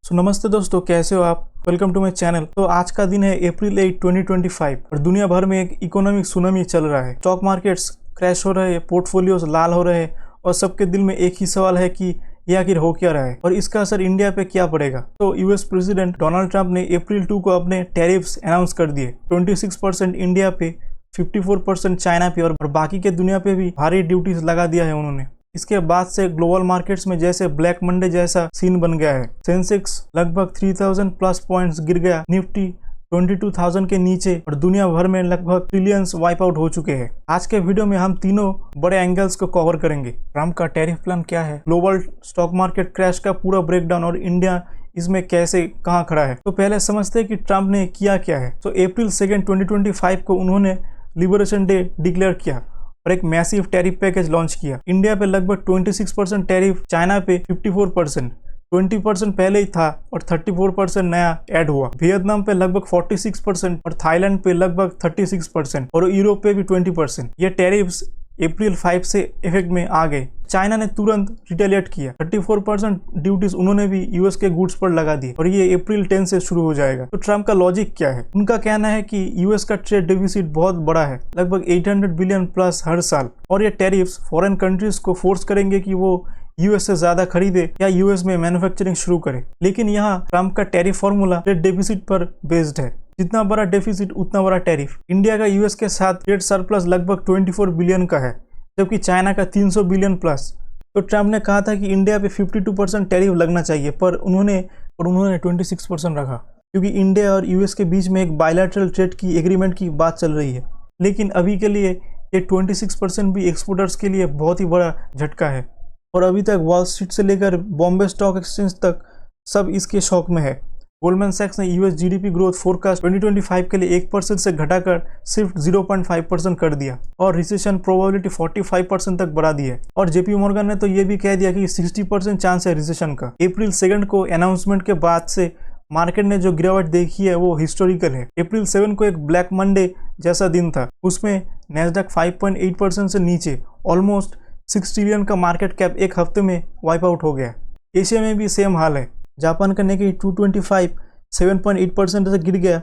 नमस्ते दोस्तों, कैसे हो आप। Welcome to my channel. तो आज का दिन है अप्रैल 8 2025 और दुनिया भर में एक इकोनॉमिक सुनामी चल रहा है। स्टॉक मार्केट्स क्रैश हो रहे हैं, पोर्टफोलियोज लाल हो रहे हैं और सबके दिल में एक ही सवाल है कि ये आखिर हो क्या रहा है और इसका असर इंडिया पे क्या पड़ेगा। तो यूएस प्रेसिडेंट डोनाल्ड ट्रंप ने अप्रैल 2 को अपने टैरिफ्स अनाउंस कर दिए। 26% इंडिया पे, 54% चाइना पे और बाकी के दुनिया पे भी भारी ड्यूटीज लगा दिया है उन्होंने। इसके बाद से ग्लोबल मार्केट्स में जैसे ब्लैक मंडे जैसा सीन बन गया है। सेंसेक्स लगभग 3000 प्लस पॉइंट्स गिर गया, निफ्टी 22,000 के नीचे और दुनिया भर में लगभग ट्रिलियंस वाइप आउट हो चुके हैं। आज के वीडियो में हम तीनों बड़े एंगल्स को कवर करेंगे। ट्रम्प का टैरिफ प्लान क्या है, ग्लोबल स्टॉक मार्केट क्रैश का पूरा ब्रेकडाउन और इंडिया इसमें कैसे कहाँ खड़ा है। तो पहले समझते हैं कि ट्रम्प ने किया क्या है। तो अप्रैल 2 2025 को उन्होंने लिबरेशन डे डिक्लेयर किया और एक मैसिव टैरिफ पैकेज लॉन्च किया। इंडिया पे लगभग 26% टैरिफ, चाइना पे 54%, 20% पहले ही था और 34% नया ऐड हुआ। वियतनाम पे लगभग 46% और थाईलैंड पे लगभग 36% और यूरोप पे भी 20%। ये टैरिफ्स अप्रैल 5 से इफेक्ट में आ गए। चाइना ने तुरंत रिटेलिएट किया, 34% ड्यूटीज उन्होंने भी यूएस के गुड्स पर लगा दी और ये अप्रैल 10 से शुरू हो जाएगा। तो ट्रम्प का लॉजिक क्या है? उनका कहना है कि यूएस का ट्रेड डेफिसिट बहुत बड़ा है, लगभग 800 बिलियन प्लस हर साल, और ये टैरिफ्स फॉरेन कंट्रीज को फोर्स करेंगे कि वो यूएस से ज्यादा खरीदे या यूएस में मैन्युफैक्चरिंग शुरू करे। लेकिन यहाँ ट्रम्प का टैरिफ फॉर्मूला ट्रेड डेफिसिट पर बेस्ड है। जितना बड़ा डेफिसिट उतना बड़ा टैरिफ। इंडिया का यूएस के साथ ट्रेड सरप्लस लगभग 24 बिलियन का है, जबकि चाइना का 300 बिलियन प्लस। तो ट्रम्प ने कहा था कि इंडिया पे 52% टैरिफ लगना चाहिए, पर उन्होंने 26% रखा, क्योंकि इंडिया और यूएस के बीच में एक बायलैटरल ट्रेड की एग्रीमेंट की बात चल रही है। लेकिन अभी के लिए ये 26% भी एक्सपोर्टर्स के लिए बहुत ही बड़ा झटका है और अभी तक वॉल स्ट्रीट से लेकर बॉम्बे स्टॉक एक्सचेंज तक सब इसके शौक में है। गोल्डमैन सैक्स ने यूएस जीडीपी ग्रोथ फोरकास्ट 2025 के लिए 1% से घटाकर सिर्फ 0.5% कर दिया और रिसेशन प्रोबेबिलिटी 45% तक बढ़ा दी है। और जेपी मॉर्गन ने तो ये भी कह दिया कि 60% चांस है रिसेशन का। अप्रैल 2 को अनाउंसमेंट के बाद से मार्केट ने जो गिरावट देखी है वो हिस्टोरिकल है। अप्रैल 7 को एक ब्लैक मंडे जैसा दिन था, उसमें नैस्डैक 5.8% से नीचे, ऑलमोस्ट 6 ट्रिलियन का मार्केट कैप एक हफ्ते में वाइप आउट हो गया। एशिया में भी सेम हाल है। जापान का निक्केई 225 7.8% से गिर गया।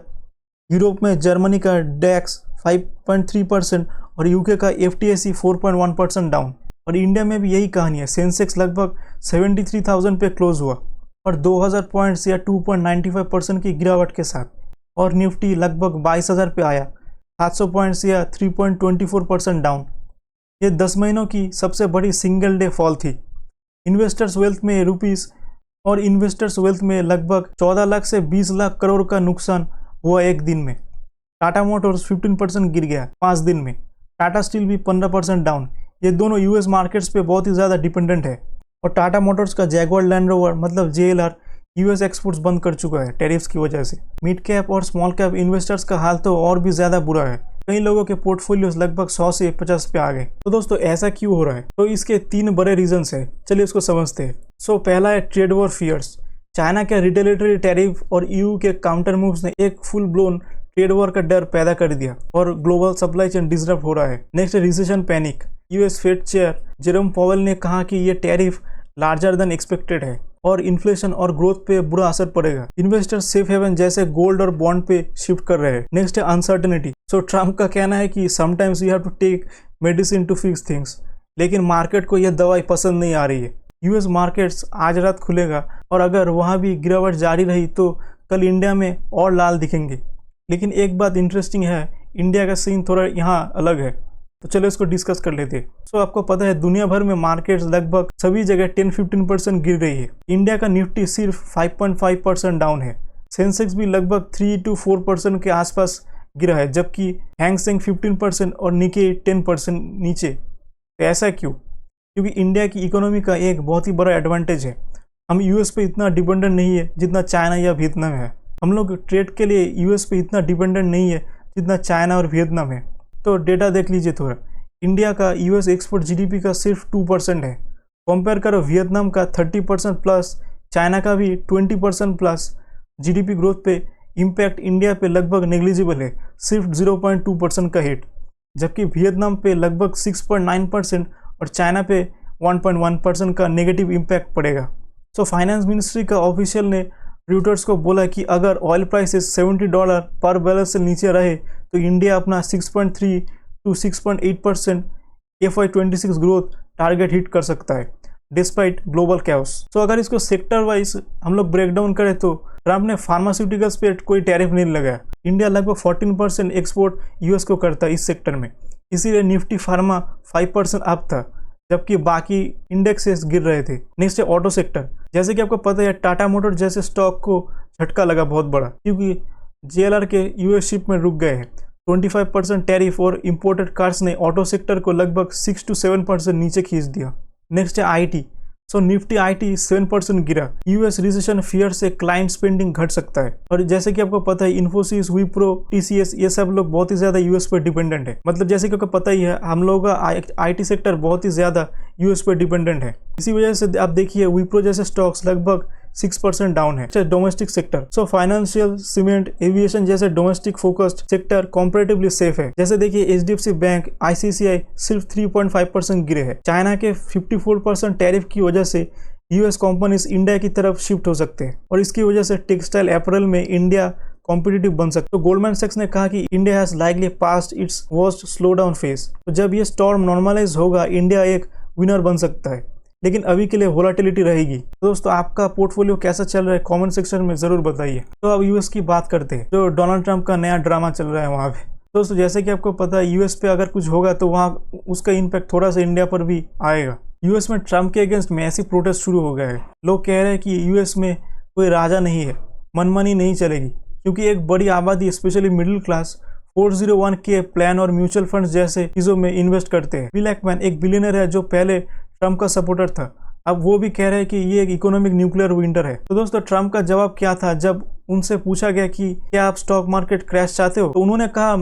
यूरोप में जर्मनी का डैक्स 5.3% और यूके का एफटीएसी 4.1% डाउन। और इंडिया में भी यही कहानी है। सेंसेक्स लगभग 73,000 पे क्लोज हुआ और 2000 पॉइंट्स या 2.95% की गिरावट के साथ, और निफ्टी लगभग 22,000 पे आया, 700 पॉइंट्स या 3.24% डाउन। ये 10 महीनों की सबसे बड़ी सिंगल डे फॉल थी। इन्वेस्टर्स वेल्थ में लगभग 14 लाख से 20 लाख करोड़ का नुकसान हुआ एक दिन में। टाटा मोटर्स 15% गिर गया 5 दिन में। टाटा स्टील भी 15% डाउन। ये दोनों यूएस मार्केट्स पे बहुत ही ज़्यादा डिपेंडेंट है और टाटा मोटर्स का जैगुआर लैंड रोवर मतलब जेएलआर यूएस एक्सपोर्ट्स बंद कर चुका है टैरिफ्स की वजह से। मिड कैप और स्मॉल कैप इन्वेस्टर्स का हाल तो और भी ज़्यादा बुरा है। कई लोगों के पोर्टफोलियोज लगभग 100 से 50 पे आ गए। तो दोस्तों, ऐसा क्यों हो रहा है? तो इसके 3 बड़े रीजंस है, चलिए इसको समझते हैं। पहला है ट्रेड वॉर फियर्स। चाइना के रिटेलिटरी टैरिफ और ईयू के काउंटर मूव्स ने एक फुल ब्लोन ट्रेड वॉर का डर पैदा कर दिया और ग्लोबल सप्लाई चेन डिसरप्ट हो रहा है। नेक्स्ट है recession panic. US Fed chair Jerome Powell ने कहा कि ये टैरिफ लार्जर देन एक्सपेक्टेड है और इन्फ्लेशन और ग्रोथ पे बुरा असर पड़ेगा। इन्वेस्टर्स सेफ हेवन जैसे गोल्ड और बॉन्ड पे शिफ्ट कर रहे हैं। नेक्स्ट है अनसर्टेनिटी। ट्रम्प का कहना है कि sometimes you have to take medicine to fix things, लेकिन मार्केट को यह दवाई पसंद नहीं आ रही है। यूएस मार्केट्स आज रात खुलेगा और अगर वहाँ भी गिरावट जारी रही तो कल इंडिया में और लाल दिखेंगे। लेकिन एक बात इंटरेस्टिंग है, इंडिया का सीन थोड़ा यहाँ अलग है, तो चलो इसको डिस्कस कर लेते हैं। आपको पता है दुनिया भर में मार्केट्स लगभग सभी जगह 10-15% गिर रही है। इंडिया का निफ्टी सिर्फ 5.5% डाउन है। सेंसेक्स भी लगभग 3 to 4% के आसपास गिरा है, जबकि हैंगसेंग 15% और निक्केई 10% नीचे। तो ऐसा क्यों? क्योंकि इंडिया की इकोनॉमी का एक बहुत ही बड़ा एडवांटेज है। हम यूएस पे इतना डिपेंडेंट नहीं है जितना चाइना या वियतनाम है। हम लोग ट्रेड के लिए यूएस पे इतना डिपेंडेंट नहीं है जितना चाइना और वियतनाम है। तो डेटा देख लीजिए थोड़ा। इंडिया का यूएस एक्सपोर्ट जीडीपी का सिर्फ 2% है। कंपेयर करो वियतनाम का 30% प्लस, चाइना का भी 20% प्लस। जीडीपी ग्रोथ पे इम्पैक्ट इंडिया पे लगभग नेग्लिजिबल है, सिर्फ 0.2% का हिट, जबकि वियतनाम पे लगभग 6.9% और चाइना पे 1.1% का नेगेटिव इम्पैक्ट पड़ेगा। फाइनेंस मिनिस्ट्री का ऑफिशियल ने रिटर्स को बोला कि अगर ऑयल प्राइसेस $70 पर बैरल से नीचे रहे तो इंडिया अपना 6.3 to 6.8% FY26 growth target hit कर सकता है डिस्पाइट ग्लोबल कैओस। तो अगर इसको सेक्टर वाइज हम लोग ब्रेक डाउन करें तो ट्रम्प ने फार्मास्यूटिकल्स पे कोई टैरिफ नहीं लगाया। इंडिया लगभग 14% एक्सपोर्ट यूएस को करता है इस सेक्टर में, इसीलिए निफ्टी फार्मा 5% अप था, जबकि बाकी इंडेक्सेस गिर रहे थे। नेक्स्ट है ऑटो सेक्टर। जैसे कि आपको पता है टाटा मोटर जैसे स्टॉक को झटका लगा बहुत बड़ा, क्योंकि JLR के यूएस शिप में रुक गए हैं। 25% टैरिफ और इंपोर्टेड कार्स ने ऑटो सेक्टर को लगभग 6 to 7% नीचे खींच दिया। नेक्स्ट है आईटी। सो निफ्टी आईटी 7% गिरा। यूएस रिसेशन फियर से क्लाइंट स्पेंडिंग घट सकता है, और जैसे कि आपको पता है इन्फोसिस, विप्रो, टीसीएस ये सब लोग बहुत ही ज्यादा यूएस पर डिपेंडेंट है। मतलब जैसे कि आपको पता ही है हम लोगों का आईटी सेक्टर बहुत ही ज्यादा यूएस पर डिपेंडेंट है। इसी वजह से आप देखिए विप्रो जैसे स्टॉक्स लगभग 6% डाउन है। Domestic sector, so financial, cement, aviation जैसे domestic focused sector comparatively safe है। जैसे देखिए एचडीएफसी बैंक, आईसीसीआई सिर्फ 3.5% गिरे हैं। चाइना के 54% टैरिफ की वजह से यूएस कंपनीज इंडिया की तरफ शिफ्ट हो सकते हैं, और इसकी वजह से टेक्सटाइल अपैरल में इंडिया कॉम्पिटिटिव बन सकता है। तो गोल्डमैन सैक्स ने कहा कि India has likely past its worst slow down phase. तो जब ये स्टॉर्म नॉर्मलाइज होगा इंडिया एक विनर बन सकता है, लेकिन अभी के लिए वोलाटिलिटी रहेगी। तो दोस्तों आपका पोर्टफोलियो कैसा चल रहा है कमेंट सेक्शन में जरूर बताइए। तो अब यूएस की बात करते हैं, जो डोनाल्ड ट्रंप का नया ड्रामा चल रहा है वहाँ पे। दोस्तों जैसे कि आपको पता है यूएस पे अगर कुछ होगा तो वहाँ उसका इम्पैक्ट थोड़ा सा इंडिया पर भी आएगा। यूएस में ट्रंप के अगेंस्ट मैसिव प्रोटेस्ट शुरू हो गया है। लोग कह रहे हैं कि यूएस में कोई राजा नहीं है, मनमानी नहीं चलेगी, क्योंकि एक बड़ी आबादी specially middle class 401k plan और म्यूचुअल फंड्स जैसे चीजों में इन्वेस्ट करते हैं। बिल एक्मैन एक बिलियनर है जो पहले ट्रंप का सपोर्टर था, अब वो भी कह रहे हैं कि ये एक इकोनॉमिक न्यूक्लियर विंटर है। तो दोस्तों ट्रंप का जवाब क्या था जब उनसे पूछा गया कि क्या आप स्टॉक मार्केट क्रैश चाहते हो, तो उन्होंने कहा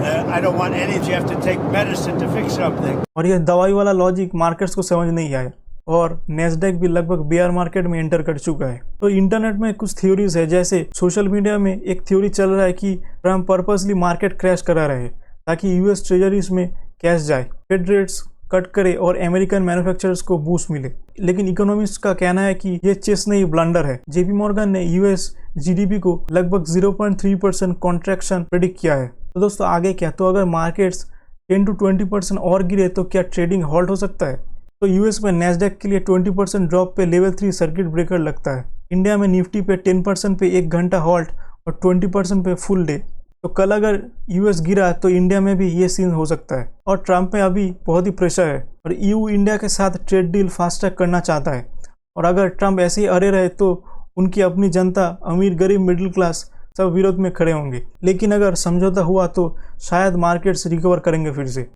I don't want energy. You have to take medicine to fix something. और यह दवाई वाला लॉजिक मार्केट्स को समझ नहीं आया, और नेस्डैक भी लगभग बेयर मार्केट में एंटर कर चुका है। तो इंटरनेट में कुछ थ्योरीज है, जैसे सोशल मीडिया में एक थ्योरी चल रहा है कि ट्रंप पर्पसली मार्केट क्रैश करा रहे हैं ताकि यूएस ट्रेजरीज में कैश जाए, फेड रेट्स कट करे और अमेरिकन मैन्युफैक्चरर्स को बूस्ट मिले। लेकिन इकोनॉमिस्ट का कहना है कि ये चेस नहीं ब्लंडर है। जेपी मॉर्गन ने यूएस जीडीपी को लगभग 0.3% कॉन्ट्रैक्शन प्रेडिक्ट किया है। तो दोस्तों आगे क्या, तो अगर मार्केट्स 10 to 20% और गिरे तो क्या ट्रेडिंग हॉल्ट हो सकता है। तो यूएस में नेस्डैक के लिए 20% ड्रॉप पे लेवल 3 सर्किट ब्रेकर लगता है। इंडिया में निफ्टी पे 10% पे 1 घंटा हॉल्ट और 20% पे फुल डे। तो कल अगर यूएस गिरा तो इंडिया में भी ये सीन हो सकता है। और ट्रंप में अभी बहुत ही प्रेशर है, और ईयू इंडिया के साथ ट्रेड डील फास्ट ट्रैक करना चाहता है, और अगर ट्रंप ऐसे ही अड़े रहे तो उनकी अपनी जनता, अमीर गरीब मिडिल क्लास सब विरोध में खड़े होंगे। लेकिन अगर समझौता हुआ तो शायद मार्केट्स रिकवर करेंगे फिर से।